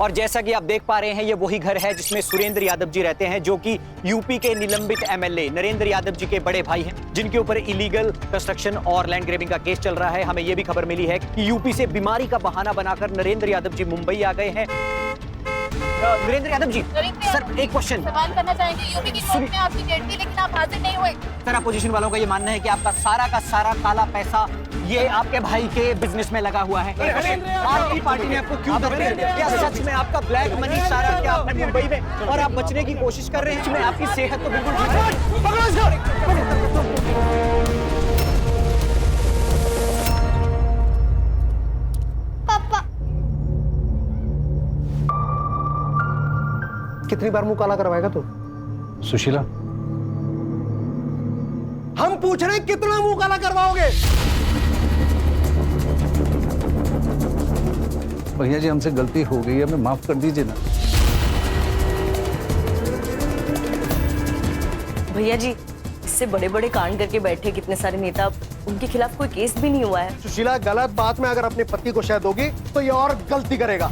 और जैसा कि आप देख पा रहे हैं, ये वही घर है जिसमें सुरेंद्र यादव जी रहते हैं, जो कि यूपी के निलंबित एमएलए नरेंद्र यादव जी के बड़े भाई हैं, जिनके ऊपर इलीगल कंस्ट्रक्शन और लैंड ग्रैबिंग का केस चल रहा है। हमें यह भी खबर मिली है कि यूपी से बीमारी का बहाना बनाकर नरेंद्र यादव जी मुंबई आ गए हैं। नरेंद्र यादव जी, सर एक क्वेश्चन सवाल करना चाहेंगे। यूपी की कोर्ट में आपकी डेट थी लेकिन आप हाजिर नहीं हुए। सर, अपोजिशन वालों का ये मानना है कि आपका सारा काला पैसा ये आपके भाई के बिजनेस में लगा हुआ है। आपकी पार्टी ने आपको क्यों धमकी दी? क्या सच में आपका ब्लैक मनी सारा क्या आपने मुंबई में और आप बचने की कोशिश कर रहे हैं? आपकी सेहत तो बिल्कुल ठीक है। पापा, कितनी बार मुंह काला करवाएगा तू? सुशीला, हम पूछ रहे हैं कितना मुंह काला करवाओगे? भैया जी हमसे गलती हो गई है, हमें माफ कर दीजिए ना। भैया जी, इससे बड़े बड़े कांड करके बैठे कितने सारे नेता, उनके खिलाफ कोई केस भी नहीं हुआ है। सुशीला, गलत बात में अगर अपने पति को शायद होगी तो ये और गलती करेगा।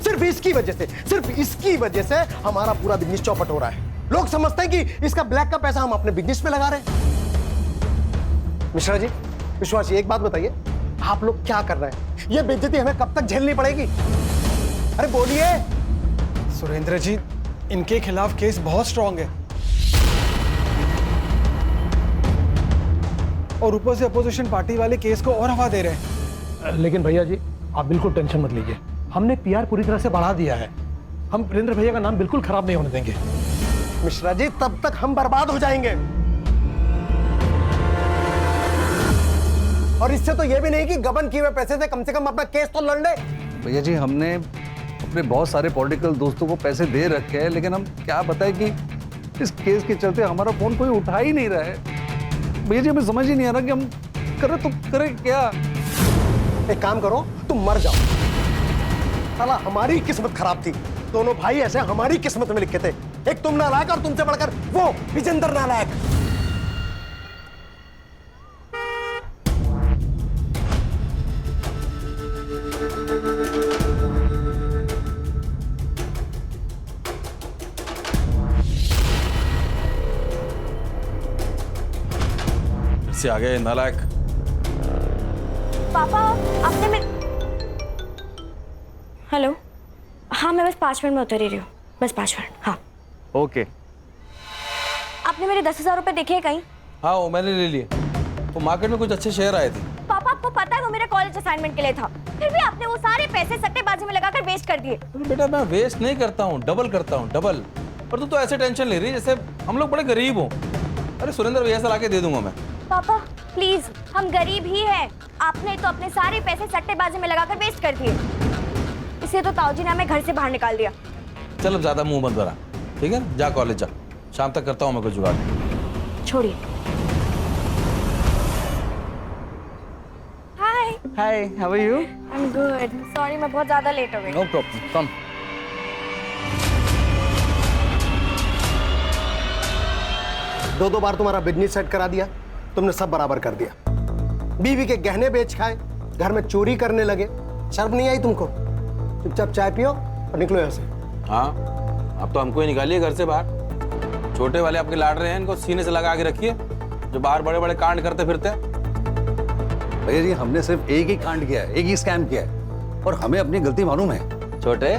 सिर्फ इसकी वजह से हमारा पूरा बिजनेस चौपट हो रहा है। लोग समझते हैं कि इसका ब्लैक का पैसा हम अपने बिजनेस में लगा रहे हैं। मिश्रा जी, विश्वास जी, एक बात बताइए, आप लोग क्या कर रहे हैं? ये बेइज्जती हमें कब तक झेलनी पड़ेगी? अरे बोलिए। सुरेंद्र जी, इनके खिलाफ केस बहुत स्ट्रांग है और ऊपर से अपोजिशन पार्टी वाले केस को और हवा दे रहे हैं। लेकिन भैया जी, आप बिल्कुल टेंशन मत लीजिए, हमने पीआर पूरी तरह से बढ़ा दिया है। हम वीरेंद्र भैया का नाम बिल्कुल खराब नहीं होने देंगे। मिश्रा जी, तब तक हम बर्बाद हो जाएंगे। और इससे तो ये भी नहीं कि गबन किए हुए पैसे से कम अपना केस तो लड़ ले। भैया जी, हमने अपने बहुत सारे पॉलिटिकल दोस्तों को पैसे दे रखे हैं, लेकिन हम क्या बताएं कि इस केस के चलते हमारा फोन कोई उठा ही नहीं रहा है। भैया जी, हमें समझ ही नहीं आ रहा कि हम करें क्या। एक काम करो, तुम मर जाओ। साला हमारी किस्मत खराब थी, दोनों भाई ऐसे हमारी किस्मत में लिखे थे। एक तुम नालायक और तुमसे बढ़कर वो विजेंद्र नालायक। से आ गए नालायक। पापा, आपने मेरे... हेलो, हाँ मैं बस 5 मिनट में उतर ही रही हूँ, बस 5 मिनट। हाँ ओके। आपने मेरे 10,000 रुपए देखे हैं कहीं? हाँ, वो मैंने ले लिए। वो मार्केट में कुछ अच्छे शेयर आए थे। पापा, आपको पता है वो मेरे कॉलेज असाइनमेंट के लिए था, फिर भी आपने वो सारे पैसे सट्टेबाजी में लगाकर वेस्ट कर दिए। तो बेटा, मैं वेस्ट नहीं करता हूँ, डबल करता हूँ, डबल। पर तू तो ऐसे टेंशन ले रही है जैसे हम लोग बड़े गरीब हो। अरे सुरेंद्र भैया से लाके दे दूंगा मैं। पापा प्लीज, हम गरीब ही हैं। आपने तो अपने सारे पैसे सट्टेबाजी में लगाकर वेस्ट कर दिए, इसे तो ताऊजी ने हमें घर से बाहर निकाल दिया। चल अब ज्यादा मुंह बंद करा, ठीक है? जा कॉलेज जा, शाम तक करता हूँ मैं कुछ जुगाड़। छोड़िए। Hi. Hi, how are you? I am good. Sorry, मैं बहुत ज्यादा लेट हो गई। No problem, come. दो बार तुम्हारा बिजनेस सेट करा दिया, तुमने सब बराबर कर दिया। बीवी के गहने बेच खाए, घर में चोरी करने लगे, शर्म नहीं आई तुमको? चुपचाप चाय पियो और निकलो यहाँ से। हाँ, अब तो हमको ही निकालिए घर से बाहर। छोटे वाले आपके लाड रहे हैं, इनको सीने से लगा के रखिए, जो बाहर बड़े बड़े कांड करते फिरते हैं। भैया जी, हमने सिर्फ एक ही कांड किया है, एक ही स्कैम किया है और हमें अपनी गलती मालूम है। छोटे,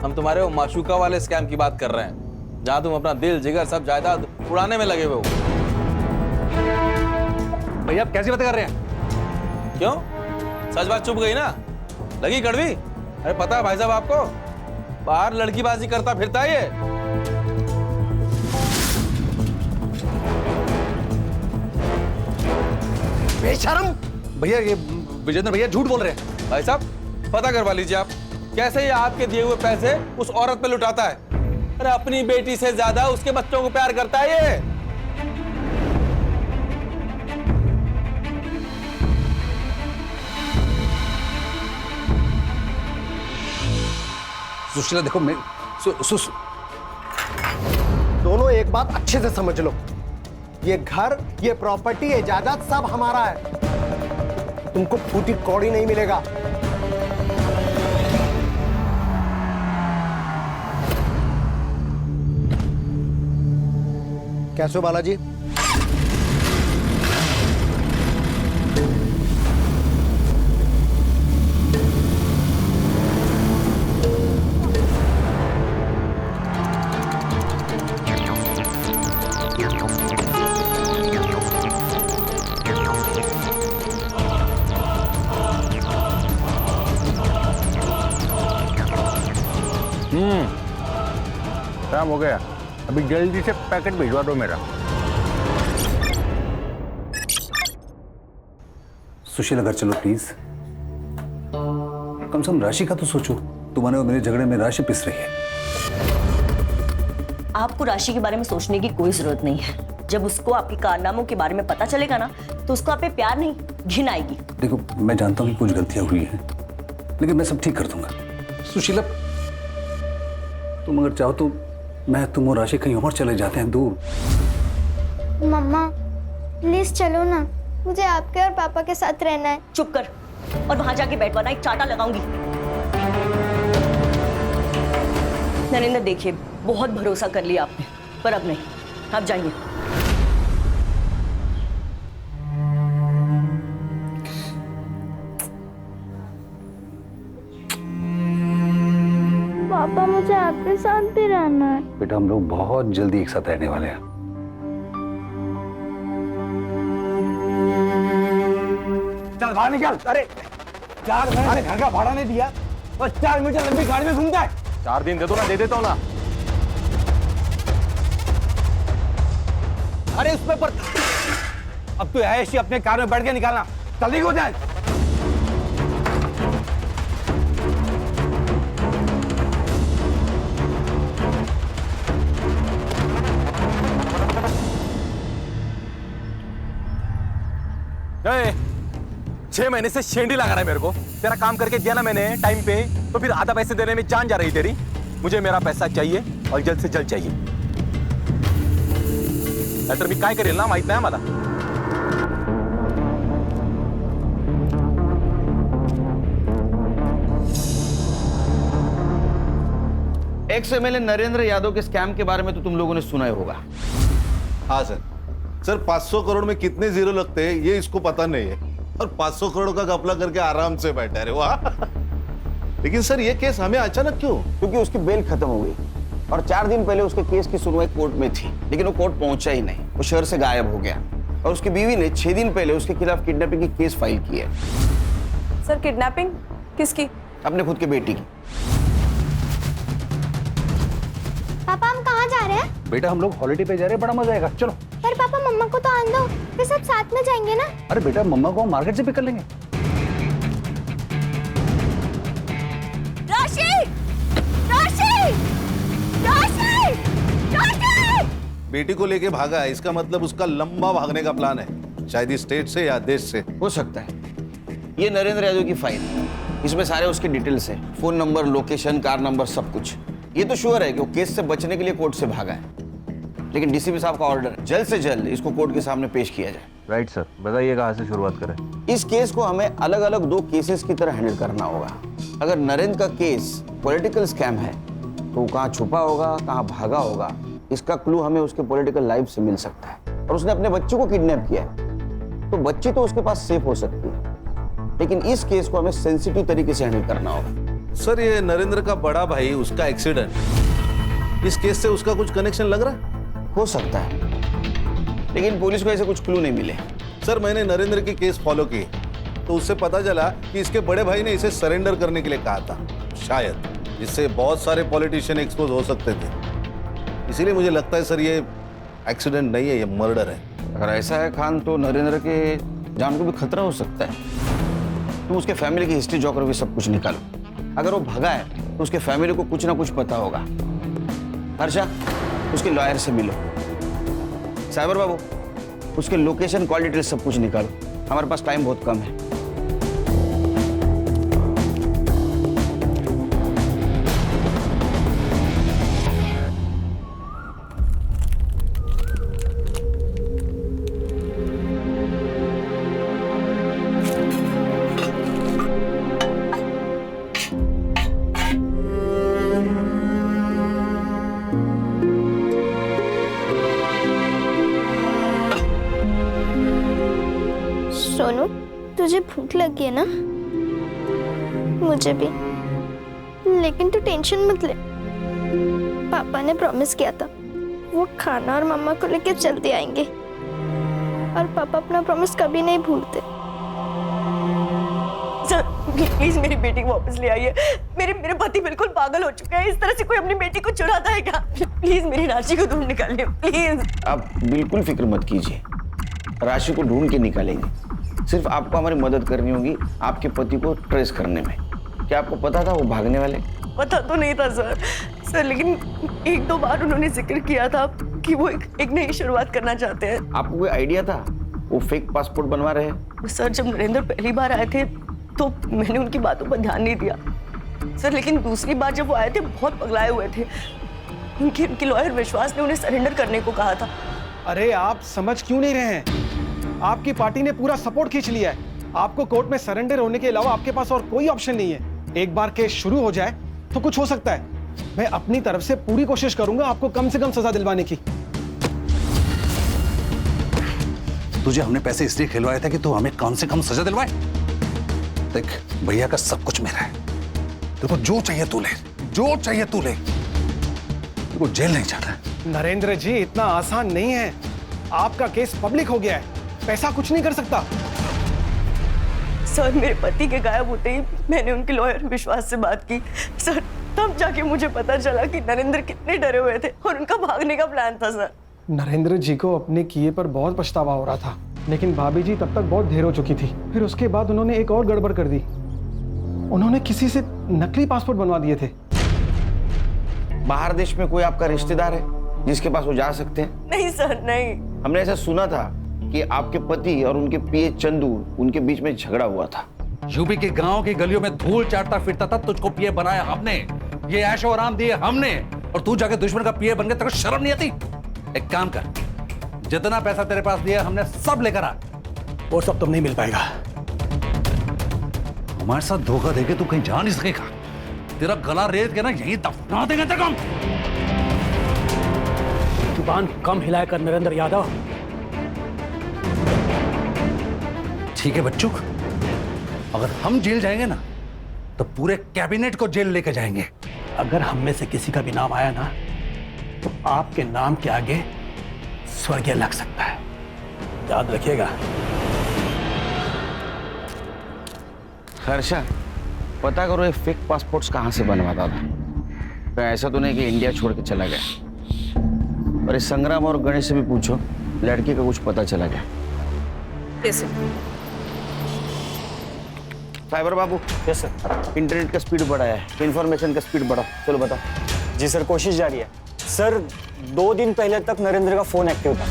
हम तुम्हारे वो माशूका वाले स्कैम की बात कर रहे हैं, जहाँ तुम अपना दिल जिगर सब जायदाद उड़ाने में लगे हुए हो। भैया, आप कैसी बातें कर रहे हैं? क्यों? सच बात चुप गई ना? लगी कड़वी? अरे पता है भाई साहब आपको, बाहर लड़कीबाजी करता फिरता है ये। बेशरम! भैया, ये विजेंद्र भैया झूठ बोल रहे हैं। भाई साहब, पता करवा लीजिए आप, कैसे ये आपके दिए हुए पैसे उस औरत पे लुटाता है। अरे अपनी बेटी से ज्यादा उसके बच्चों को प्यार करता है ये। सुशीला देखो, मैं दोनों एक बात अच्छे से समझ लो, ये घर, ये प्रॉपर्टी, ये जायदाद सब हमारा है। तुमको फूटी कौड़ी नहीं मिलेगा। कैसे हो बालाजी? काम हो गया, अभी जल्दी से पैकेट भिजवा दो मेरा। सुशील घर चलो प्लीज। कम से कम राशि का तो सोचो। तुम्हारे और मेरे झगड़े में राशि पिस रही है। आपको राशि के बारे में सोचने की कोई जरूरत नहीं है। जब उसको आपके कारनामों के बारे में पता चलेगा ना, तो उसको आप पे प्यार नहीं, घिन आएगी। देखो, मैं जानता हूँ कि कुछ गलतियां हुई हैं, लेकिन मैं सब ठीक कर दूंगा। सुशीला, तुम अगर चाहो तो मैं, तुम और राशि कहीं और चले जाते हैं दूर। मम्मा प्लीज चलो ना, मुझे आपके और पापा के साथ रहना है। चुप कर और वहां जाके बैठवाना, एक चाटा लगाऊंगी। नरेंद्र देखिए, बहुत भरोसा कर लिया आपने, पर अब नहीं, आप जाइए। पापा मुझे आपके साथ भी रहना है। बेटा, हम लोग बहुत जल्दी एक साथ रहने वाले हैं। चल बाहर निकल। अरे 4 महीने से घर का भाड़ा नहीं दिया और 4 मीटर लंबी गाड़ी में घूमता है। 4 दिन दे दो ना, दे देता हूँ ना। अरे उसमें पर अब तो ऐसी अपने कार में बैठ के निकालना, जल्दी हो जाए। ए, 6 महीने से शेंडी लगा रहा है मेरे को। तेरा काम करके दिया ना मैंने टाइम पे, तो फिर आधा पैसे देने में जान जा रही तेरी। मुझे मेरा पैसा चाहिए और जल्द से जल्द चाहिए, नाहीतर मी काय करेल ना माहित नाही मला। एक्स एमएलए नरेंद्र यादव के स्कैम के बारे में तो तुम लोगों ने सुना ही होगा। हाँ सर 500 करोड़ में कितने जीरो लगते हैं ये इसको पता नहीं है, और 500 करोड़ का घपला करके आराम से बैठा है। वाह। लेकिन सर ये केस हमें अचानक क्यों? क्योंकि उसकी बेल खत्म हो गई और 4 दिन पहले उसके केस की सुनवाई कोर्ट में थी, लेकिन वो कोर्ट पहुंचा ही नहीं, वो शहर से गायब हो गया। और उसकी बीवी ने 6 दिन पहले उसके खिलाफ किडनैपिंग की केस फाइल की है। सर किडनैपिंग किसकी? अपने खुद के बेटी की। पापा हम कहाँ जा रहे हैं? बेटा, हम लोग हॉलिडे पे जा रहे हैं, बड़ा मजा आएगा, चलो। पर पापा मम्मा को तो आने दो, फिर सब साथ में जाएंगे ना। अरे बेटा, मम्मा को हम मार्केट से पिक कर लेंगे। राशि! राशि! राशि! राशि! बेटी को लेके भागा है, इसका मतलब उसका लंबा भागने का प्लान है, शायद इस स्टेट से या देश से। हो सकता है। ये नरेंद्र यादव की फाइल, इसमें सारे उसके डिटेल्स है, phone number, location, car number, सब कुछ। ये तो श्योर है कि वो केस से बचने के लिए कोर्ट से भागा है, लेकिन डीसीपी साहब का ऑर्डर है, जल्द से जल्द इसको कोर्ट के सामने पेश किया जाए। राइट सर, बताइए कहाँ से शुरुआत करें? इस केस को हमें अलग अलग 2 केसेस की तरह हैंडल करना होगा। अगर नरेंद्र का केस पॉलिटिकल स्कैम है तो वो कहाँ छुपा होगा, कहाँ भागा होगा, इसका क्लू हमें उसके पॉलिटिकल लाइफ से मिल सकता है। और उसने अपने बच्चे को किडनैप किया है, तो बच्ची तो उसके पास सेफ हो सकती है, लेकिन इस केस को हमें सेंसिटिव तरीके से हैंडल करना होगा। सर ये नरेंद्र का बड़ा भाई, उसका एक्सीडेंट, इस केस से उसका कुछ कनेक्शन लग रहा है? हो सकता है, लेकिन पुलिस को ऐसे कुछ क्लू नहीं मिले। सर मैंने नरेंद्र की केस फॉलो की तो उससे पता चला कि इसके बड़े भाई ने इसे सरेंडर करने के लिए कहा था, शायद, जिससे बहुत सारे पॉलिटिशियन एक्सपोज हो सकते थे। इसीलिए मुझे लगता है सर ये एक्सीडेंट नहीं है, ये मर्डर है। अगर ऐसा है खान, तो नरेंद्र के जान को भी खतरा हो सकता है। तुम उसके फैमिली की हिस्ट्री ज्योग्राफी सब कुछ निकालो। अगर वो भगा है तो उसके फैमिली को कुछ ना कुछ पता होगा। हर्षा, उसके लॉयर से मिलो। साइबर बाबू, उसके लोकेशन, कॉल डिटेल सब कुछ निकालो। हमारे पास टाइम बहुत कम है। मोनू, तुझे भूख लगी है ना? मुझे भी। लेकिन तू टेंशन मत ले, पापा ने प्रॉमिस किया था वो खाना और मम्मा को लेके जल्दी आएंगे, और पापा अपना प्रॉमिस कभी नहीं भूलते। सर प्लीज मेरी बेटी को वापस ले आइए। मेरे पति बिल्कुल पागल हो चुके हैं। इस तरह से कोई अपनी बेटी को चुराता है क्या? प्लीज मेरी राशि को ढूंढ निकालिए प्लीज। आप बिल्कुल फिक्र मत कीजिए, राशि को ढूंढ के निकालेंगे। सिर्फ आपको हमारी मदद करनी होगी आपके पति को ट्रेस करने में। क्या आपको पता था वो भागने वाले? पता तो नहीं था सर, लेकिन 1-2 बार उन्होंने जिक्र किया था कि वो एक नई शुरुआत करना चाहते हैं। आपको कोई आइडिया था वो फेक पासपोर्ट बनवा रहे हैं? सर जब नरेंद्र पहली बार आए थे तो मैंने उनकी बातों पर ध्यान नहीं दिया सर, लेकिन दूसरी बार जब वो आए थे बहुत पगलाए हुए थे। उनकी लॉयर विश्वास ने उन्हें सरेंडर करने को कहा था। अरे आप समझ क्यों नहीं रहे हैं? आपकी पार्टी ने पूरा सपोर्ट खींच लिया है। आपको कोर्ट में सरेंडर होने के अलावा आपके पास और कोई ऑप्शन नहीं है। एक बार केस शुरू हो जाए तो कुछ हो सकता है। मैं अपनी तरफ से पूरी कोशिश करूंगा आपको कम से कम सजा दिलवाने की। तुझे हमने पैसे इसलिए खिलवाए थे कि तू हमें कम से कम सजा दिलवाए। देख भैया का सब कुछ मेरा है, देखो जो चाहिए तू ले, जो चाहिए तू ले, देखो जेल नहीं जाना। नरेंद्र जी इतना आसान नहीं है। आपका केस पब्लिक हो गया है, पैसा कुछ नहीं कर सकता। सर मेरे पति के गायब होते ही मैंने उनके लॉयर विश्वास से बात की सर, तब जाके मुझे पता चला कि नरेंद्र कितने डरे हुए थे और उनका भागने का प्लान था सर। नरेंद्र जी को अपने किए पर बहुत पछतावा हो रहा था, लेकिन भाभी जी तब तक बहुत देर हो चुकी थी। फिर उसके बाद उन्होंने एक और गड़बड़ कर दी। उन्होंने किसी से नकली पासपोर्ट बनवा दिए थे। बाहर देश में कोई आपका रिश्तेदार है जिसके पास वो जा सकते हैं? नहीं सर नहीं। हमने ऐसा सुना था कि आपके पति और उनके पीए चंदू, उनके बीच में झगड़ा हुआ था। यूपी के गांव की गलियों में धूल चाटता फिरता था, तुझको पीए बनाया हमने, ये ऐशो आराम दिए हमने, और तू जाके दुश्मन का पीए बन गया। तेरे को शर्म नहीं आती? एक काम कर, जितना पैसा तेरे पास दिया हमने सब लेकर आ। वो सब तुम नहीं मिल पाएगा। हमारे साथ धोखा देके तू कहीं जा नहीं सकेगा। तेरा गला रेत के ना यहीं दफना देंगे तेरे को। जुबान कम हिलाया कर नरेंद्र यादव। ठीक है बच्चों, अगर हम जेल जाएंगे ना तो पूरे कैबिनेट को जेल लेके जाएंगे। अगर हम में से किसी का भी नाम आया ना तो आपके नाम के आगे स्वर्गीय लग सकता है, याद रखिएगा। हर्षा, पता करो ये फेक पासपोर्ट्स कहाँ से बनवाता था। कहीं ऐसा तो नहीं कि इंडिया छोड़ के चला गया। और इस संग्राम और गणेश से भी पूछो, लड़की का कुछ पता चला गया? कैसे? साइबर बाबू। Yes sir. इंटरनेट का स्पीड बढ़ाया है, इंफॉर्मेशन का स्पीड बढ़ाओ। चलो बताओ। जी सर, कोशिश जारी है। सर 2 दिन पहले तक नरेंद्र का फोन एक्टिव था।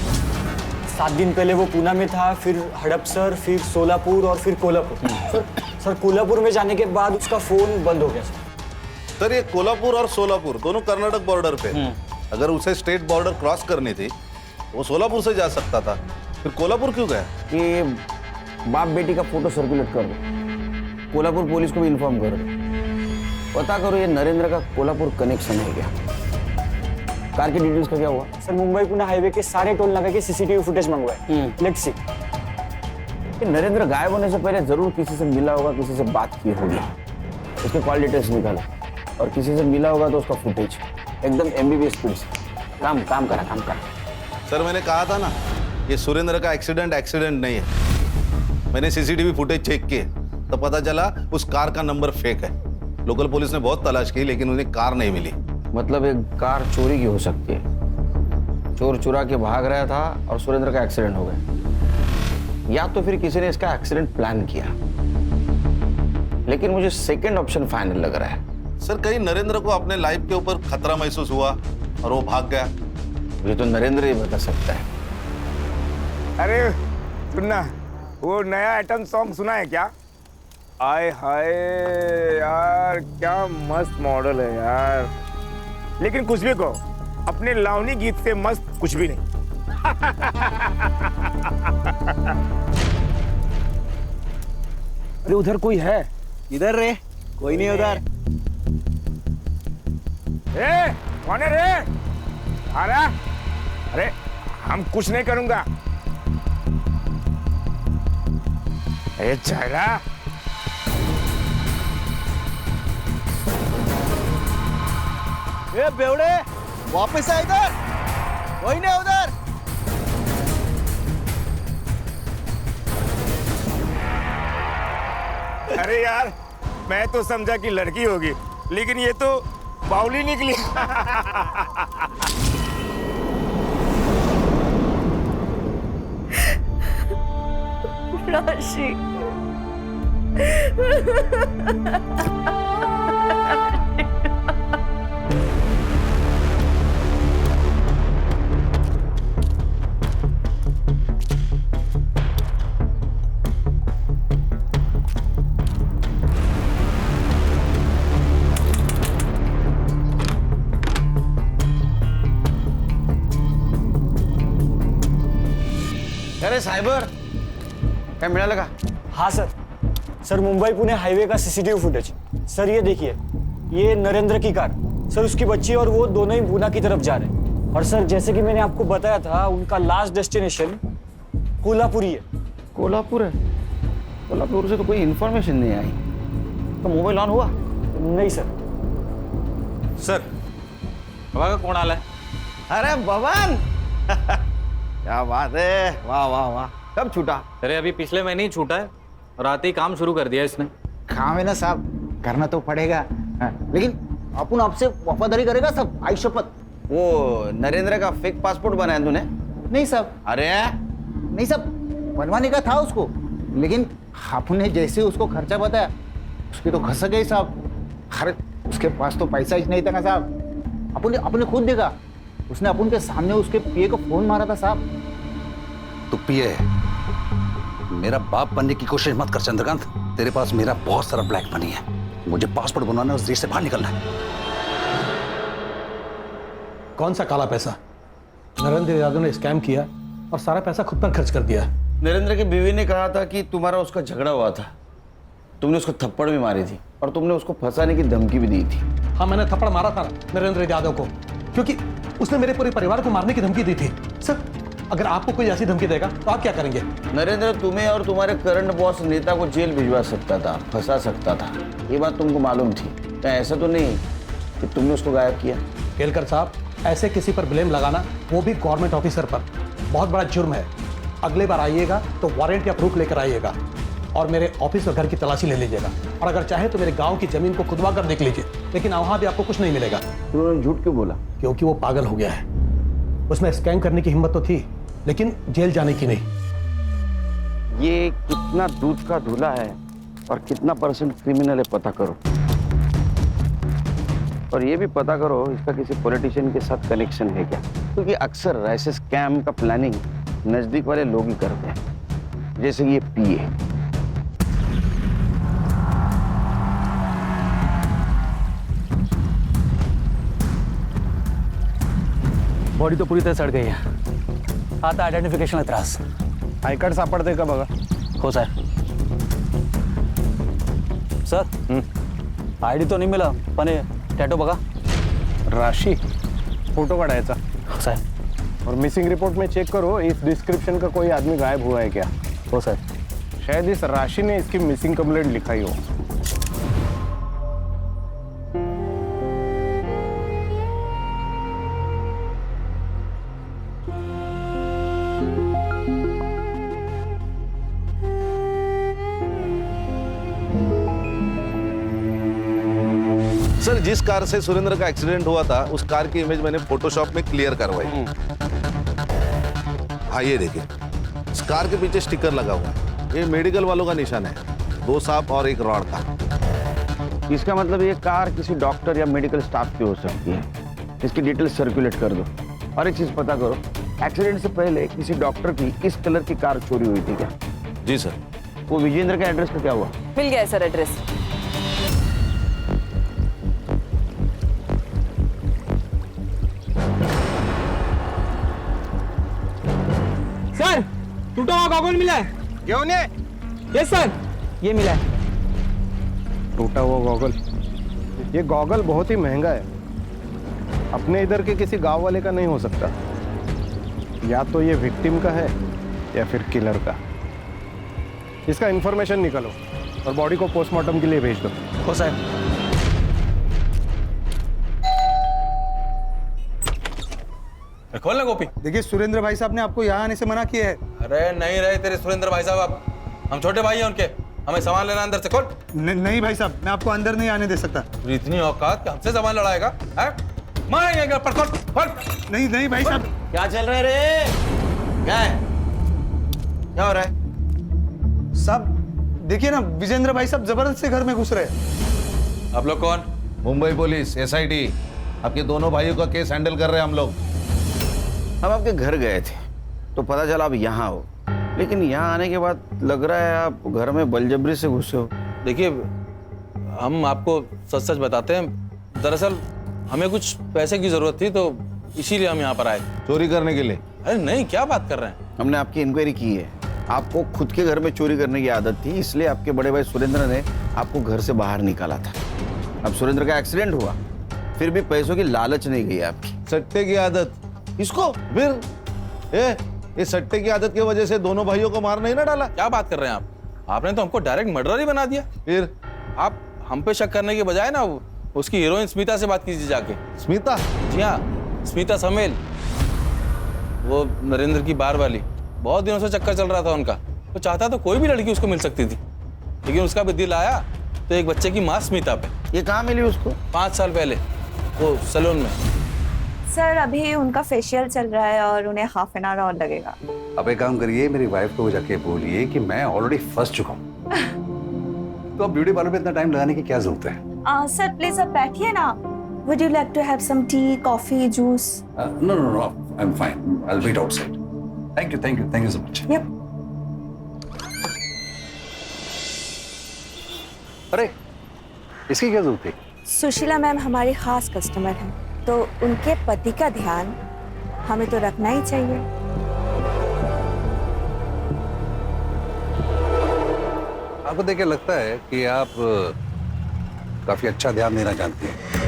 7 दिन पहले वो पूना में था, फिर हड़पसर, फिर सोलापुर और फिर कोल्हापुर। सर कोल्हापुर में जाने के बाद उसका फोन बंद हो गया सर। ये कोल्हापुर और सोलापुर दोनों कर्नाटक बॉर्डर पे। अगर उसे स्टेट बॉर्डर क्रॉस करनी थी वो सोलापुर से जा सकता था, फिर कोल्हापुर क्यों गया? कि बाप बेटी का फोटो सर्कुलेट कर दो, कोल्हापुर पुलिस को भी इन्फॉर्म कर दो। पता करो ये नरेंद्र का कोल्हापुर कनेक्शन है क्या? कार की डिटेल्स का क्या हुआ? सर मुंबई पुणे हाईवे के सारे टोल नाका के सीसीटीवी फुटेज मंगवाए। Let's see. नरेंद्र गायब होने से पहले जरूर किसी से मिला होगा, किसी से बात की होगी, उसके कॉल डिटेल्स निकालो, और किसी से मिला होगा तो उसका फुटेज एकदम एमबीबीएस स्पीड से काम करा। सर मैंने कहा था ना, ये सुरेंद्र का एक्सीडेंट नहीं है। मैंने सीसीटीवी फुटेज चेक किए तो पता चला उस कार का नंबर फेक है। लोकल पुलिस ने बहुत तलाश की लेकिन उन्हें कार नहीं मिली। मतलब एक कार चोरी की हो सकती है, चोर चुरा के भाग रहा था और सुरेंद्र का एक्सीडेंट हो गया, या तो फिर किसी ने इसका एक्सीडेंट प्लान किया। लेकिन मुझे सेकंड ऑप्शन फाइनल लग रहा है। सर कहीं नरेंद्र को अपने लाइफ के ऊपर खतरा महसूस हुआ और वो भाग गया। ये तो नरेंद्र ही बता सकता है। अरे सुनना, वो नया आइटम सॉन्ग सुना है क्या? आय हाय यार, क्या मस्त मॉडल है यार। लेकिन कुछ भी कहो, अपने लावनी गीत से मस्त कुछ भी नहीं। अरे उधर कोई है? इधर रे, कोई नहीं उधर। ए, कौन है रे? अरे हम कुछ नहीं करूंगा। ए चला ए बेवड़े, वापस आ इधर, वही नहीं उधर। अरे यार, मैं तो समझा कि लड़की होगी, लेकिन ये तो बाउली निकली। राशि अरे साइबर, क्या मिळालं का? हाँ sir. Sir Mumbai Pune highway का सीसीटीवी फुटेज। सर ये देखिए, ये नरेंद्र की कार, सर उसकी बच्ची और वो दोनों ही पूना की तरफ जा रहे हैं। और सर जैसे कि मैंने आपको बताया था, उनका लास्ट डेस्टिनेशन कोल्हापुर ही है। कोल्हापुर है? कोल्हापुर से तो कोई इन्फॉर्मेशन नहीं आई। तो मोबाइल ऑन हुआ? नहीं सर। सर बघा कोण आलाय? अरे बबन, क्या बात है, वाह वाह वाह। कब छूटा? अरे अभी पिछले महीने ही छूटा है और आते ही काम शुरू कर दिया इसने। काम है ना साहब, करना तो पड़ेगा। लेकिन अपन आपसे वफादारी करेगा सब, आई शपथ। वो नरेंद्र का फेक पासपोर्ट बनाया तूने? नहीं साहब। अरे नहीं साहब, बनवाने का था उसको, लेकिन आपने जैसे उसको खर्चा बताया उसकी तो खस गई साहब। अरे उसके पास तो पैसा ही नहीं था ना साहब। अपने खुद देखा, उसने अपन के सामने उसके पीए को फोन मारा था साहब। तो पीए, मेरा बाप बनने की कोशिश मत कर चंद्रकांत। तेरे पास मेरा बहुत सारा ब्लैक मनी है, मुझे पासपोर्ट बनवाना है, उस देश से बाहर निकलना है। कौन सा काला पैसा? नरेंद्र यादव ने स्कैम किया और सारा पैसा खुद पर खर्च कर दिया। नरेंद्र की बीवी ने कहा था कि तुम्हारा उसका झगड़ा हुआ था, तुमने उसको थप्पड़ भी मारी थी और तुमने उसको फंसाने की धमकी भी दी थी। हाँ, मैंने थप्पड़ मारा था नरेंद्र यादव को, क्योंकि उसने मेरे पूरे परिवार को मारने की धमकी दी थी। सर, अगर आपको कोई ऐसी धमकी देगा तो आप क्या करेंगे? नरेंद्र तुम्हें और तुम्हारे करंट बॉस नेता को जेल भिजवा सकता था, फंसा सकता था, ये बात तुमको मालूम थी। तो ऐसा तो नहीं कि तुमने उसको गायब किया। केलकर साहब, ऐसे किसी पर ब्लेम लगाना, वो भी गवर्नमेंट ऑफिसर पर, बहुत बड़ा जुर्म है। अगले बार आइएगा तो वारंट या प्रूफ लेकर आइएगा और मेरे ऑफिस और घर की तलाशी ले लीजिएगा। और अगर चाहे तो मेरे गांव की जमीन को खुदवा कर देख लीजिए, लेकिन वहां भी आपको कुछ नहीं मिलेगा। उन्होंने झूठ क्यों बोला? क्योंकि वो पागल हो गया है। उसमें स्कैम करने की हिम्मत तो थी, लेकिन जेल जाने की नहीं। ये कितना दूध का धुला है और कितना परसेंट क्रिमिनल है, पता करो। और ये भी पता करो इसका किसी पॉलिटिशियन के साथ कनेक्शन है क्या, क्योंकि अक्सर ऐसे स्कैम का प्लानिंग नजदीक वाले लोग ही करते हैं, जैसे ये पीए। बॉडी तो पूरी तरह सड़ गई है। आता आयडेंटिफिकेशन त्रास। आई कार्ड सापडते का बघा. हो सर. सर आईडी तो नहीं मिला, पण टैटू बघा. राशि फोटो काढायचा. हो सर. और मिसिंग रिपोर्ट में चेक करो, इस डिस्क्रिप्शन का कोई आदमी गायब हुआ है क्या? हो सर. शायद इस राशि ने इसकी मिसिंग कंप्लेंट लिखाई हो. सर, जिस कार से सुरेंद्र का एक्सीडेंट हुआ था उस कार की इमेज मैंने फोटोशॉप में क्लियर करवाई. हाँ, ये देखिए, इस कार के पीछे स्टिकर लगा हुआ है. ये मेडिकल वालों का निशान है, 2 सांप और 1 रॉड का. इसका मतलब ये कार किसी डॉक्टर या मेडिकल स्टाफ की हो सकती है. इसकी डिटेल सर्कुलेट कर दो. और एक चीज पता करो, एक्सीडेंट से पहले किसी डॉक्टर की इस कलर की कार चोरी हुई थी क्या? जी सर. वो विजेंद्र का एड्रेस का क्या हुआ? मिल गया है सर एड्रेस. सर, टूटा हुआ गॉगल मिला है. घेऊन ये. यस सर, ये मिला है. टूटा हुआ गॉगल. ये गॉगल बहुत ही महंगा है. अपने इधर के किसी गांव वाले का नहीं हो सकता. या तो ये विक्टिम का है या फिर किलर का. इसका इंफॉर्मेशन निकालो और बॉडी को पोस्टमार्टम के लिए भेज दो। हो साहब। खोल ना गोपी। देखिए सुरेंद्र भाई साहब ने आपको यहाँ आने से मना किया है। अरे नहीं रहे तेरे सुरेंद्र भाई साहब, अब हम छोटे भाई हैं उनके, हमें सामान लेना अंदर से। खोल। नहीं भाई साहब, मैं आपको अंदर नहीं आने दे सकता। तुझे इतनी औकात कि हमसे सामान लड़ाएगा? मारेंगे पर। खोल। नहीं भाई साहब। क्या चल रहा है रे? क्या है? क्या हो रहा है? साहब देखिए ना, विजेंद्र भाई साहब जबरदस्ती घर में घुस रहे हैं। आप लोग कौन? Mumbai police, SIT। आपके दोनों भाइयों का केस हैंडल कर रहे हैं हम लोग। हम आपके घर गए थे तो पता चला आप यहाँ हो, लेकिन यहाँ आने के बाद लग रहा है आप घर में बलजबरी से घुसे हो। देखिए, हम आपको सच सच बताते हैं, दरअसल हमें कुछ पैसे की जरूरत थी तो इसीलिए हम यहाँ पर आए। चोरी करने के लिए? अरे नहीं, क्या बात कर रहे हैं? हमने आपकी इंक्वायरी की है। आपको खुद के घर में चोरी करने की आदत थी, इसलिए आपके बड़े भाई सुरेंद्र ने आपको घर से बाहर निकाला था। अब सुरेंद्र का एक्सीडेंट हुआ, फिर भी पैसों की लालच नहीं गई आपकी। सट्टे की आदत इसको फिर ये सट्टे की आदत की वजह से दोनों भाइयों को मार नहीं ना डाला? क्या बात कर रहे हैं आप? आपने तो हमको डायरेक्ट मर्डर ही बना दिया। फिर आप हम पे शक करने के बजाय ना उसकी हीरोइन स्मिता से बात कीजिए जाके। स्मिता? जी हाँ, स्मिता समेल, वो नरेंद्र की बार वाली। बहुत दिनों से चक्कर चल रहा था उनका। वो चाहता तो कोई भी लड़की उसको मिल सकती थी, लेकिन उसका भी दिल आया तो एक बच्चे की माँ स्मिता पे। ये कहाँ मिली उसको? 5 साल पहले वो सैलून में। सर अभी उनका फेशियल चल रहा है और उन्हें हाफ एन आवर और लगेगा। अब एक काम करिए, मेरी वाइफ को जाके बोलिए कि मैं ऑलरेडी फंस चुका हूँ। तो अब ब्यूटी पार्लर में इतना टाइम लगाने की क्या जरूरत है? सर प्लीज अब बैठिए ना। Would you like to have some tea, coffee, juice? No, I am fine. I will wait outside. Thank you so much. Yup. अरे इसकी क्या जरूरत थी? सुशीला मैम हमारी खास कस्टमर हैं, तो उनके पति का ध्यान हमें तो रखना ही चाहिए। आपको देख के लगता है कि आप काफी अच्छा ध्यान देना जानती हैं।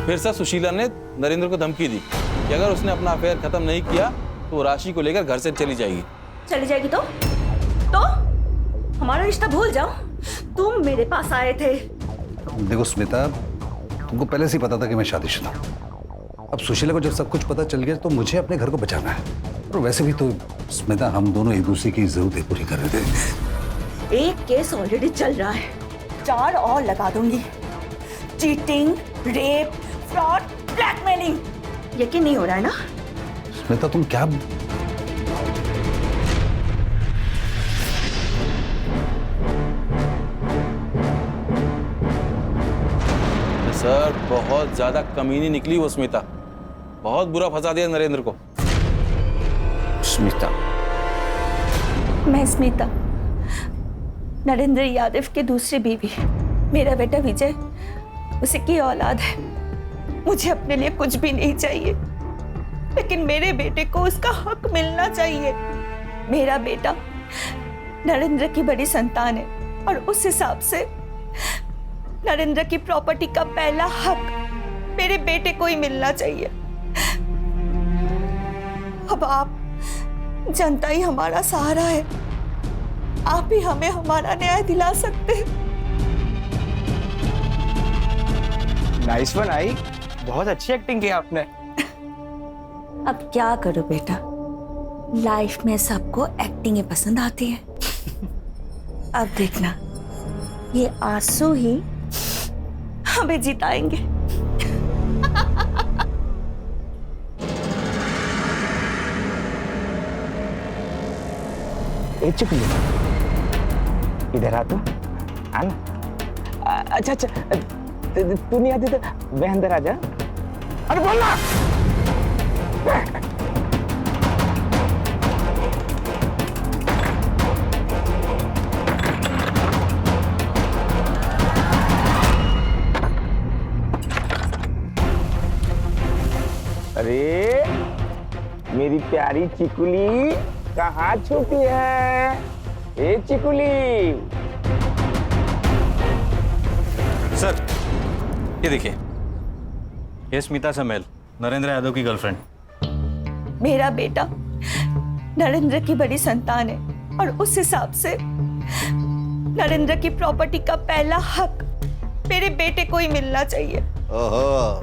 फिर से सुशीला ने नरेंद्र को धमकी दी कि अगर उसने अपना अफेयर खत्म नहीं किया तो वो राशि को लेकर घर से चली जाएगी। चली जाएगी तो हमारा रिश्ता भूल जाओ। तुम मेरे पास आए थे। देखो स्मिता, तुमको पहले से ही पता था कि मैं शादीशुदा हूं। अब सुशीला को जब सब कुछ पता चल गया तो मुझे अपने घर को बचाना है। और वैसे भी तो स्मिता, हम दोनों एक दूसरे की जरूरतें पूरी कर रहे थे। एक केस ऑलरेडी चल रहा है, 4 और लगा दूंगी। Cheating, rape, fraud, blackmailing. यकीन नहीं हो रहा है ना? स्मिता तुम क्या? सर बहुत ज्यादा कमीनी निकली वो स्मिता, बहुत बुरा फंसा दिया नरेंद्र को। स्मिता? मैं स्मिता, नरेंद्र यादव की दूसरी बीवी। मेरा बेटा विजय उसी की औलाद है। मुझे अपने लिए कुछ भी नहीं चाहिए, लेकिन मेरे बेटे को उसका हक मिलना चाहिए। मेरा बेटा नरेंद्र की बड़ी संतान है और उस हिसाब से नरेंद्र की प्रॉपर्टी का पहला हक मेरे बेटे को ही मिलना चाहिए। अब आप, जनता ही हमारा सहारा है। आप ही हमें हमारा न्याय दिला सकते हैं। नाइस वन आई, बहुत अच्छी एक्टिंग की आपने। अब क्या करो बेटा, लाइफ में सबको एक्टिंग पसंद आती है। अब देखना, ये आंसू ही हमें जिताएंगे। चुप इधर आ तू, आना। अच्छा तू नहीं आती तो वह अंदर आ जा। अरे बोलना। अरे मेरी प्यारी चिकुली, कहाँ छुपी है ए चिकुली? सर ये देखिए, ये स्मिता समेल, नरेंद्र यादव की गर्लफ्रेंड। मेरा बेटा नरेंद्र की बड़ी संतान है और उस हिसाब से नरेंद्र की प्रॉपर्टी का पहला हक मेरे बेटे को ही मिलना चाहिए। ओहो,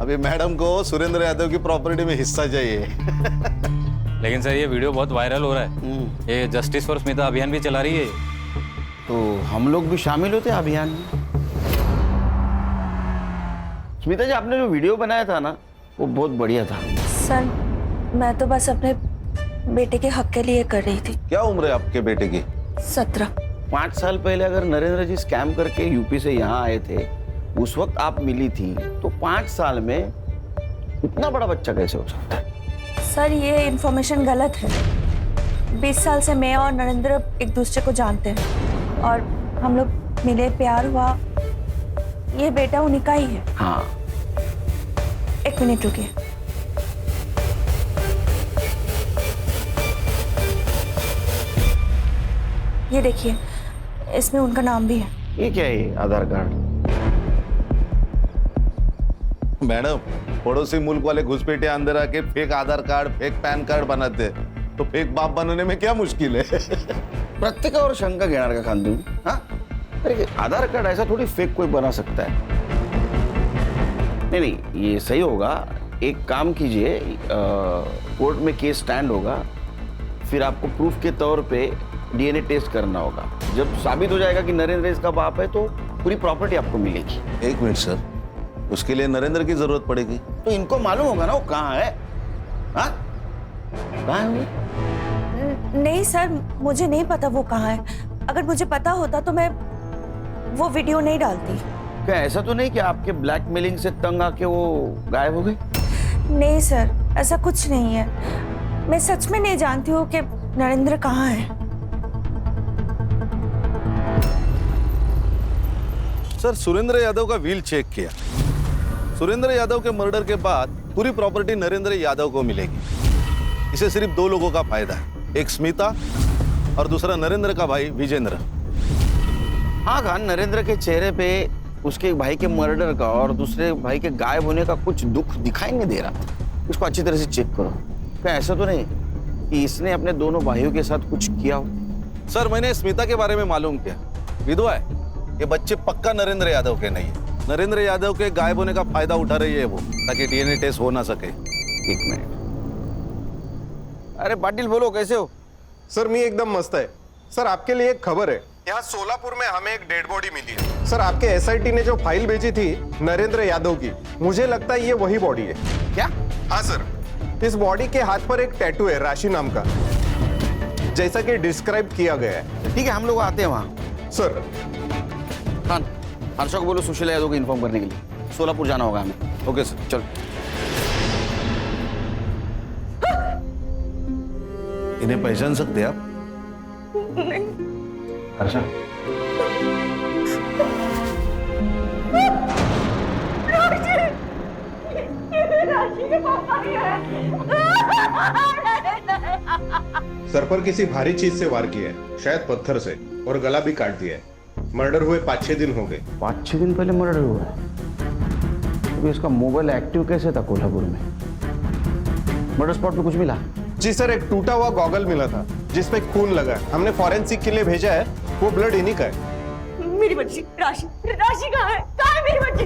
अभी मैडम को सुरेंद्र यादव की प्रॉपर्टी में हिस्सा चाहिए। लेकिन सर ये वीडियो बहुत वायरल हो रहा है, ये जस्टिस फॉर स्मिता अभियान भी चला रही है। तो हम लोग भी शामिल होते हैं अभियान में। स्मिता जी, आपने जो वीडियो बनाया था ना, वो बहुत बढ़िया था। सर मैं तो बस अपने बेटे के हक के लिए कर रही थी। क्या उम्र है आपके बेटे की? 17। 5 साल पहले अगर नरेंद्र जी स्कैम करके यूपी से यहाँ आए थे, उस वक्त आप मिली थी, तो 5 साल में इतना बड़ा बच्चा कैसे हो सकता है? सर ये इन्फॉर्मेशन गलत है। 20 साल से मैं और नरेंद्र एक दूसरे को जानते हैं और हम लोग मिले, प्यार हुआ। ये बेटा उन्हीं का ही है। हाँ। 1 मिनट रुकिए। ये देखिए, इसमें उनका नाम भी है। ये क्या है? आधार कार्ड? मैडम, पड़ोसी मुल्क वाले घुसपैठे अंदर आके फेक आधार कार्ड, फेक पैन कार्ड बनाते, तो फेक बाप बनने में क्या मुश्किल है? प्रत्येकावर शंका घेणार का खान तुम्ही? हाँ? अरे आधार कार्ड ऐसा थोड़ी फेक कोई बना सकता है। नहीं नहीं, ये सही होगा। एक काम कीजिए, कोर्ट में केस स्टैंड होगा, फिर आपको प्रूफ के तौर पे डीएनए टेस्ट करना होगा। जब साबित हो जाएगा कि नरेंद्र इसका बाप है, तो पूरी प्रॉपर्टी आपको मिलेगी। 1 मिनट सर, उसके लिए नरेंद्र की जरूरत पड़ेगी। तो इनको मालूम होगा ना वो कहाँ है। हाँ? कहाँ है वो? नहीं सर, मुझे नहीं पता वो कहाँ है। अगर मुझे पता होता तो मैं वो वीडियो नहीं डालती। क्या ऐसा तो नहीं कि आपके ब्लैकमेलिंग से तंग आके वो गायब हो गई? नहीं सर, ऐसा कुछ नहीं है। मैं सच में नहीं जानती हूँ कि नरेंद्र कहाँ है। सर, सुरेंद्र यादव का व्हील चेक किया। सुरेंद्र यादव के मर्डर के बाद पूरी प्रॉपर्टी नरेंद्र यादव को मिलेगी। इसे सिर्फ 2 लोगों का फायदा है, एक स्मिता और दूसरा नरेंद्र का भाई विजेंद्र। हाँ खान, नरेंद्र के चेहरे पे उसके भाई के मर्डर का और दूसरे भाई के गायब होने का कुछ दुख दिखाई नहीं दे रहा। इसको अच्छी तरह से चेक करो। क्या ऐसा तो नहीं कि इसने अपने दोनों भाइयों के साथ कुछ किया हो? सर, मैंने स्मिता के बारे में मालूम किया, विधवा है। ये बच्चे पक्का नरेंद्र यादव के नहीं है। नरेंद्र यादव के गायब होने का फायदा उठा रही है वो, ताकि डीएनए टेस्ट हो ना सके। 1 मिनट। अरे पाटिल बोलो, कैसे हो? सर मी एकदम मस्त है। सर आपके लिए एक खबर है, यहाँ सोलापुर में हमें एक डेड बॉडी मिली है। सर आपके एसआईटी ने जो फाइल भेजी थी नरेंद्र यादव की, मुझे लगता है ये वही बॉडी है। क्या? हाँ सर, इस बॉडी के हाथ पर एक टैटू है राशि नाम का, जैसा कि डिस्क्राइब किया गया है। ठीक है, हम लोग आते हैं वहाँ। सर खान, हर्षा को बोलो सुशीला यादव को इन्फॉर्म करने के लिए। सोलापुर जाना होगा हमें। ओके सर, चलो। इन्हें पहचान सकते हैं आप? नहीं। हर्षा, सर पर किसी भारी चीज से वार किया है, शायद पत्थर से, और गला भी काट दिया है। मर्डर हुए 5-6 दिन हो गए। 5-6 दिन पहले मर्डर हुआ है? तो इसका मोबाइल एक्टिव कैसे था कोल्हापुर में? मर्डर स्पॉट पे कुछ मिला? जी सर, एक टूटा हुआ गॉगल मिला था जिसपे खून लगा है। हमने फॉरेंसिक के लिए भेजा है, वो ब्लड इन्हीं का है। मेरी बच्ची राशि, राशि कहाँ है? कहाँ है मेरी बच्ची?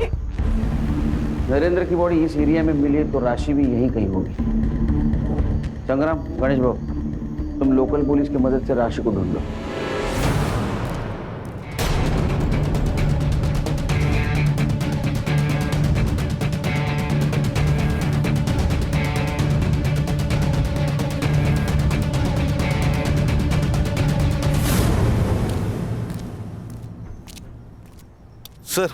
नरेंद्र की बॉडी इस एरिया में मिली तो राशि भी यहीं कहीं होगी। संग्राम, गणेश बाबू, तुम लोकल पुलिस की मदद से राशि को ढूंढ लो। सर,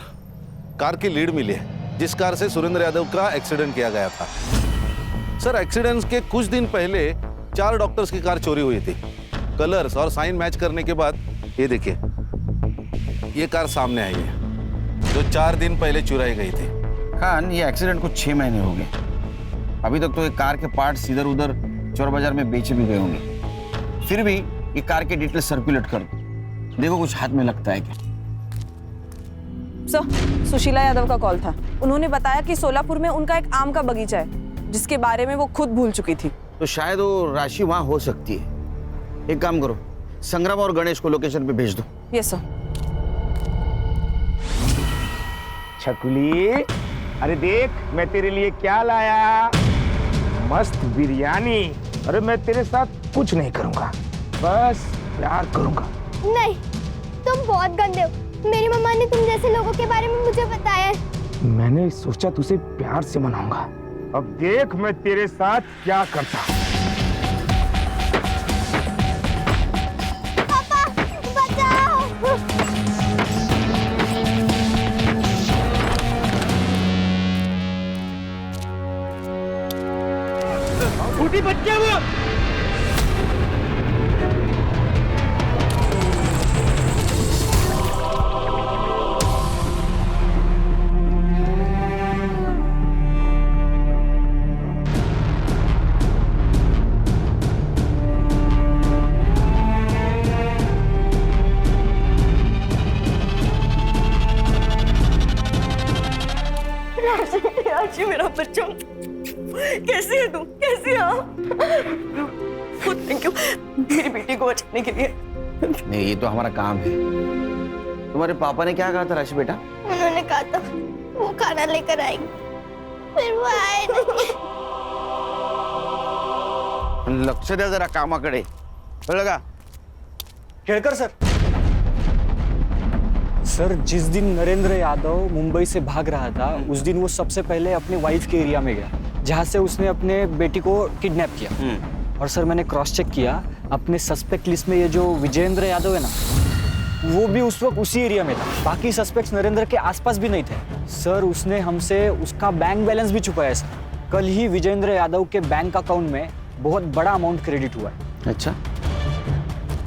कार की लीड मिली है, जिस कार से सुरेंद्र यादव का एक्सीडेंट किया गया था। सर, एक्सीडेंट के कुछ दिन पहले 4 डॉक्टर्स की कार चोरी हुई थी। कलर्स और साइन मैच करने के बाद ये देखिए, ये कार सामने आई है, जो 4 दिन पहले चुराई गई थी। खान, ये एक्सीडेंट को 6 महीने हो गए। अभी तक तो एक कार के पार्ट्स इधर उधर चोर बाजार में बेचे भी गए होंगे। फिर भी ये कार के डिटेल सर्कुलेट कर दो, देखो कुछ हाथ में लगता है क्या। सर, सुशीला यादव का कॉल था। उन्होंने बताया कि सोलापुर में उनका एक आम का बगीचा है जिसके बारे में वो खुद भूल चुकी थी। तो शायद वो राशि वहां हो सकती है। एक काम करो, संग्राम और गणेश को लोकेशन पे भेज दो। Yes sir. छकुली, अरे देख मैं तेरे लिए क्या लाया, मस्त बिरयानी। अरे मैं तेरे साथ कुछ नहीं करूंगा, बस प्यार करूंगा। नहीं, तुम बहुत गंदे हो। मेरी मम्मा ने तुम जैसे लोगों के बारे में मुझे बताया है। मैंने सोचा तुझे प्यार से मनाऊंगा, अब देख मैं तेरे साथ क्या करता हूं। पापा, बचाओ। छोटी बच्चे वो राशि मेरा बच्चा, कैसी है तू? कैसी है? थैंक यू मेरी बेटी को बचाने के लिए। नहीं, ये तो हमारा काम है। तुम्हारे पापा ने क्या कहा था राशि बेटा? उन्होंने कहा था वो खाना लेकर आएंगे, फिर वो आए नहीं। लक्ष द्या जरा कामाकडे, कळलं का? केळकर सर, सर जिस दिन नरेंद्र यादव मुंबई से भाग रहा था उस दिन वो सबसे पहले अपने वाइफ के एरिया में गया जहाँ से उसने अपने बेटी को किडनैप किया। और सर मैंने क्रॉस चेक किया, अपने सस्पेक्ट लिस्ट में ये जो विजेंद्र यादव है ना, वो भी उस वक्त उसी एरिया में था। बाकी सस्पेक्ट्स नरेंद्र के आसपास भी नहीं थे। सर उसने हमसे उसका बैंक बैलेंस भी छुपाया सर। कल ही विजेंद्र यादव के बैंक अकाउंट में बहुत बड़ा अमाउंट क्रेडिट हुआ है। अच्छा,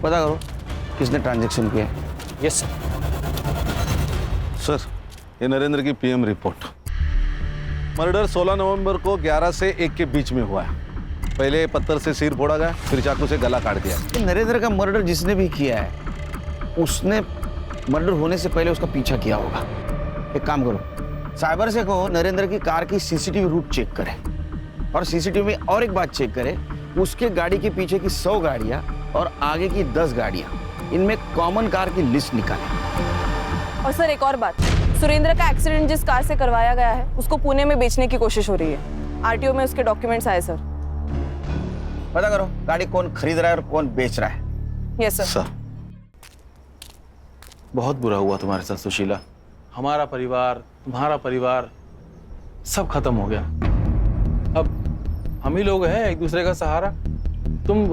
पता करो किसने ट्रांजैक्शन किया है। Yes sir. सर, ये नरेंद्र की पीएम रिपोर्ट। मर्डर 16 नवंबर को 11 से 1 के बीच में हुआ है। पहले पत्थर से सिर फोड़ा गया, फिर चाकू से गला काट दिया। ये नरेंद्र का मर्डर जिसने भी किया है उसने मर्डर होने से पहले उसका पीछा किया होगा। एक काम करो, साइबर से कहो नरेंद्र की कार की सीसीटीवी रूट चेक करे और सीसीटीवी में और एक बात चेक करे, उसके गाड़ी के पीछे की 100 गाड़ियां और आगे की 10 गाड़ियां, इनमें कॉमन कार की लिस्ट निकाले। और सर एक और बात, सुरेंद्र का एक्सीडेंट जिस कार से करवाया गया है उसको पुणे में बेचने की कोशिश हो रही है। आरटीओ में उसके डॉक्यूमेंट्स आए सर। पता करो गाड़ी कौन खरीद रहा है और कौन बेच रहा है। Yes sir. सर, बहुत बुरा हुआ तुम्हारे साथ सुशीला। हमारा परिवार, तुम्हारा परिवार सब खत्म हो गया। अब हम ही लोग हैं एक दूसरे का सहारा। तुम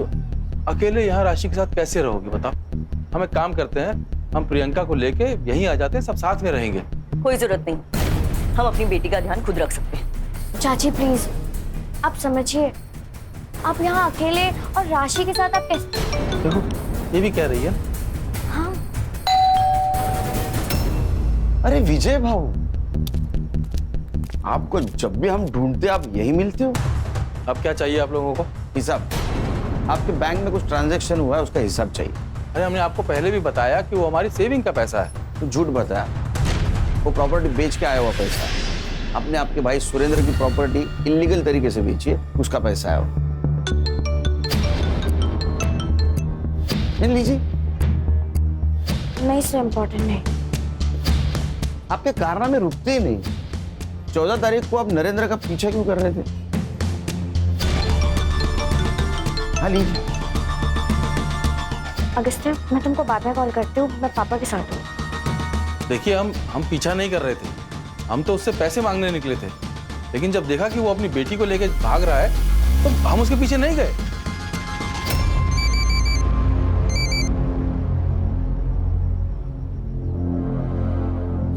अकेले यहाँ राशि के साथ कैसे रहोगे बताओ? हम एक काम करते हैं, हम प्रियंका को लेके यहीं आ जाते हैं, सब साथ में रहेंगे। कोई जरूरत नहीं, हम अपनी बेटी का ध्यान खुद रख सकते हैं। चाची प्लीज, आप समझिए, आप यहाँ अकेले और राशि के साथ आप कैसे? देखो ये भी कह रही है। हाँ। अरे विजय भाऊ, आपको जब भी हम ढूंढते आप यही मिलते हो। अब क्या चाहिए आप लोगों को? हिसाब। आपके बैंक में कुछ ट्रांजैक्शन हुआ है, उसका हिसाब चाहिए। अरे हमने आपको पहले भी बताया कि वो हमारी सेविंग का पैसा है। तो झूठ बताया, वो प्रॉपर्टी बेच के आया हुआ पैसा है। आपने आपके भाई सुरेंद्र की प्रॉपर्टी इलीगल तरीके से बेची है, उसका पैसा है वो। लीजिए। नहीं, इससे इम्पोर्टेंट नहीं। आपके कारनामे रुकते ही नहीं। 14 तारीख को आप नरेंद्र का पीछा क्यों कर रहे थे? हाँ लीजिए। अगस्त्य, मैं तुमको बाद में कॉल करती हूँ, मैं पापा के साथ हूँ। देखिए हम पीछा नहीं कर रहे थे, हम तो उससे पैसे मांगने निकले थे। लेकिन जब देखा कि वो अपनी बेटी को लेकर भाग रहा है तो हम उसके पीछे नहीं गए।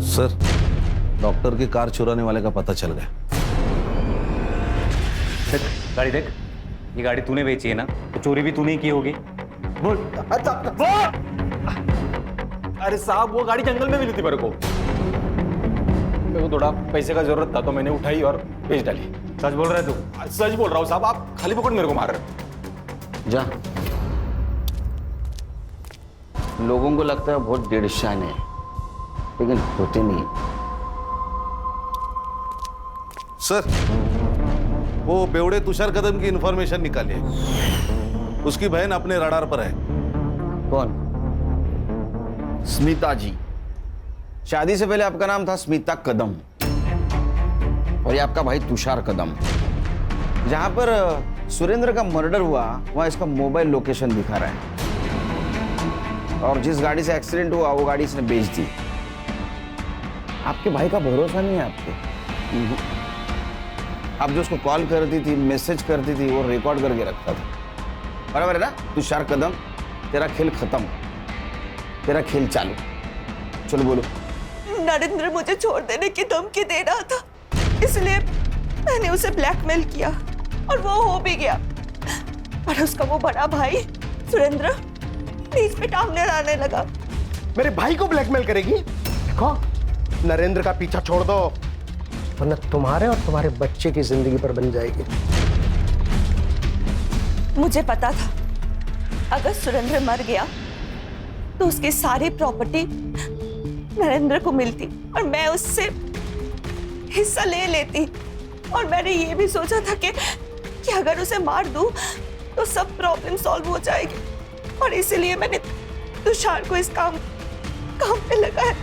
सर, डॉक्टर की कार चुराने वाले का पता चल गया। देख गाड़ी, देख ये गाड़ी तूने बेची है ना, तो चोरी भी तूने ही की होगी। बोल। अरे साहब वो गाड़ी जंगल में मिली थी मेरे को थोड़ा पैसे का जरूरत था तो मैंने उठाई और बेच डाली। सच बोल रहा है तू? सच बोल रहा हूँ साहब, आप खाली पकड़ मेरे को मार रहे हो। जा, लोगों को लगता है बहुत डेढ़ शान है, लेकिन होते नहीं। सर, वो बेवड़े तुषार कदम की इंफॉर्मेशन निकालिए। उसकी बहन अपने रडार पर है। कौन? स्मिता जी। शादी से पहले आपका नाम था स्मिता कदम और ये आपका भाई तुषार कदम। जहां पर सुरेंद्र का मर्डर हुआ वहां इसका मोबाइल लोकेशन दिखा रहा है और जिस गाड़ी से एक्सीडेंट हुआ वो गाड़ी इसने बेच दी। आपके भाई का भरोसा नहीं है आप पे। आप जो उसको कॉल करती थी, मैसेज करती थी, वो रिकॉर्ड करके रखता था। बराबर है ना? तुषार कदम, तेरा खेल खत्म, तेरा खेल चालू। चलो बोलो। नरेंद्र मुझे छोड़ देने की धमकी दे रहा था, इसलिए मैंने उसे ब्लैकमेल किया और वो हो भी गया। पर उसका वो बड़ा भाई सुरेंद्र बीच में टांगने आने लगा। मेरे भाई को ब्लैकमेल करेगी? देखो, नरेंद्र का पीछा छोड़ दो, वरना तुम्हारे और तुम्हारे बच्चे की जिंदगी पर बन जाएगी। मुझे पता था अगर सुरेंद्र मर गया तो उसकी सारी प्रॉपर्टी नरेंद्र को मिलती और मैं उससे हिस्सा ले लेती। और मैंने ये भी सोचा था कि अगर उसे मार दूं तो सब प्रॉब्लम सॉल्व हो जाएगी और इसीलिए मैंने तुषार को इस काम पे लगाया।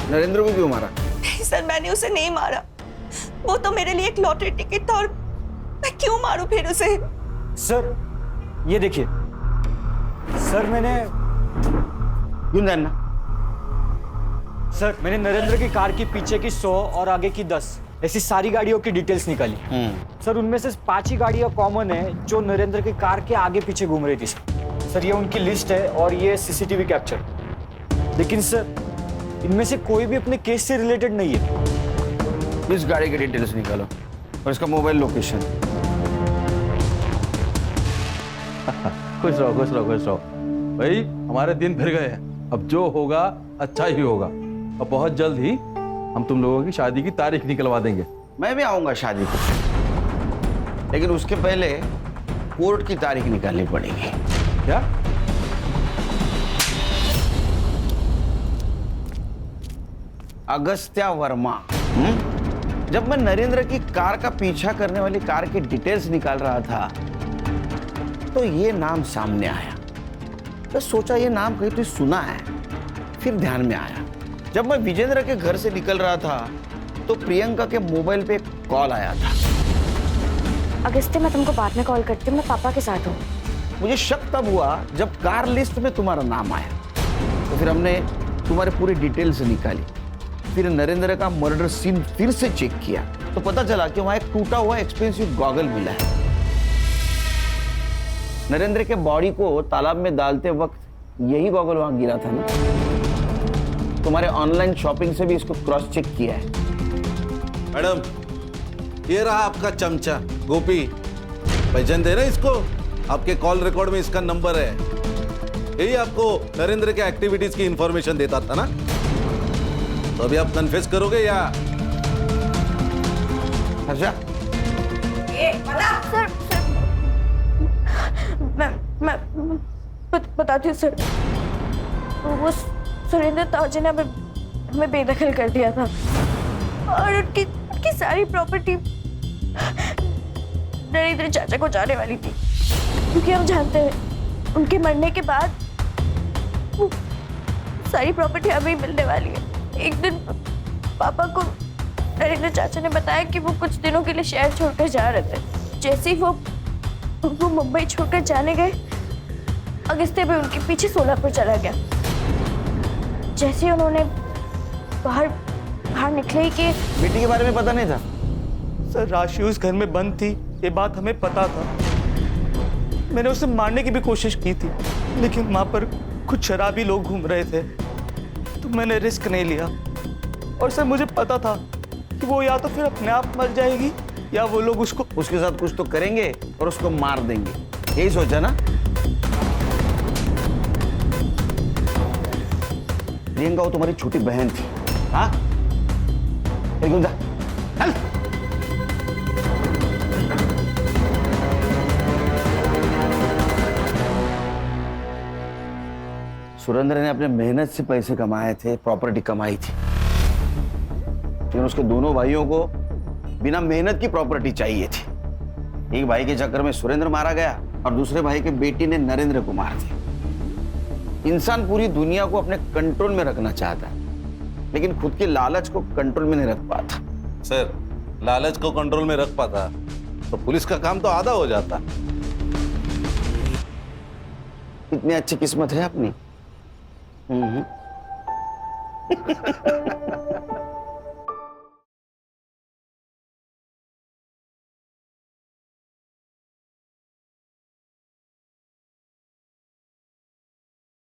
नरेंद्र को क्यों मारा? नहीं सर, मैंने उसे नहीं मारा। वो तो मेरे लिए एक लॉटरी टिकट था और मैं क्यों मारूं फिर उसे? सर ये देखिए, सर मैंने क्यों जानना? सर मैंने नरेंद्र की कार की पीछे की 100 और आगे की 10 ऐसी सारी गाड़ियों की डिटेल्स निकाली। सर उनमें से 5 ही गाड़ियां कॉमन है जो नरेंद्र की कार के आगे पीछे घूम रही थी। सर ये उनकी लिस्ट है और ये सीसीटीवी कैप्चर। लेकिन सर इनमें से कोई भी अपने केस से रिलेटेड नहीं है। इस गाड़ी की डिटेल्स निकालो और इसका मोबाइल लोकेशन। खुश रहो, खुश रहो, खुश रहो भाई। हमारे दिन फिर गए हैं। अब जो होगा अच्छा ही होगा और बहुत जल्द ही हम तुम लोगों की शादी की तारीख निकलवा देंगे। मैं भी आऊंगा शादी को, लेकिन उसके पहले कोर्ट की तारीख निकालनी पड़ेगी। क्या? अगस्त्या वर्मा। जब मैं नरेंद्र की कार का पीछा करने वाली कार की डिटेल्स निकाल रहा था तो ये नाम सामने आया। मैं सोचा ये नाम कहीं तो सुना है, फिर ध्यान में आया। जब मैं विजेंद्र के घर से निकल रहा था तो प्रियंका के मोबाइल पे कॉल आया था। अगस्त्य मैं तुमको बाद में कॉल करती हूँ, मैं पापा के साथ हूँ। मुझे शक तब हुआ जब कार लिस्ट में तुम्हारा नाम आया, तो फिर हमने तुम्हारे पूरी डिटेल्स निकाली। फिर नरेंद्र का मर्डर सीन फिर से चेक किया तो पता चला कि वहां एक टूटा हुआ एक्सपेंसिव गॉगल मिला है। नरेंद्र के बॉडी को तालाब में डालते वक्त यही गॉगल वहां गिरा था ना? तुम्हारे ऑनलाइन शॉपिंग से भी इसको क्रॉस चेक किया है। मैडम, ये रहा आपका चमचा गोपी। पहचान दे रहे इसको? आपके कॉल रिकॉर्ड में इसका नंबर है। यही आपको नरेंद्र के एक्टिविटीज की इंफॉर्मेशन देता था ना? तो अभी आप कन्फेस करोगे या? अच्छा सर मैं बताती हूँ सर। वो सुरेंद्र ताऊजी ने हमें बेदखल कर दिया था और उनकी सारी प्रॉपर्टी नरेंद्र चाचा को जाने वाली थी, क्योंकि हम जानते हैं उनके मरने के बाद वो सारी प्रॉपर्टी हमें मिलने वाली है। एक दिन पापा को नरेंद्र चाचा ने बताया कि वो कुछ दिनों के लिए शहर छोड़कर जा रहे थे। जैसे ही वो मुंबई छोड़कर जाने गए, अगस्त्य भी उनके पीछे सोलापुर चला गया। जैसे उन्होंने बाहर निकले कि बेटी के बारे में पता नहीं था। सर राशि उस घर में बंद थी, ये बात हमें पता था। मैंने उसे मारने की भी कोशिश की थी, लेकिन वहां पर कुछ शराबी लोग घूम रहे थे तो मैंने रिस्क नहीं लिया। और सर मुझे पता था कि वो या तो फिर अपने आप मर जाएगी या वो लोग उसके साथ कुछ तो करेंगे और उसको मार देंगे, यही सोचा ना? प्रियंका वो तुम्हारी छोटी बहन थी। हाँ एकदम चल। सुरेंद्र ने अपने मेहनत से पैसे कमाए थे, प्रॉपर्टी कमाई थी, लेकिन उसके दोनों भाइयों को बिना मेहनत की प्रॉपर्टी चाहिए थी। एक भाई के चक्कर में सुरेंद्र मारा गया और दूसरे भाई के बेटी ने नरेंद्र को मार दिया। इंसान पूरी दुनिया को अपने कंट्रोल में रखना चाहता है, लेकिन खुद की लालच को कंट्रोल में नहीं रख पाता। सर, लालच को कंट्रोल में रख पाता तो पुलिस का काम तो आधा हो जाता। इतनी अच्छी किस्मत है अपनी।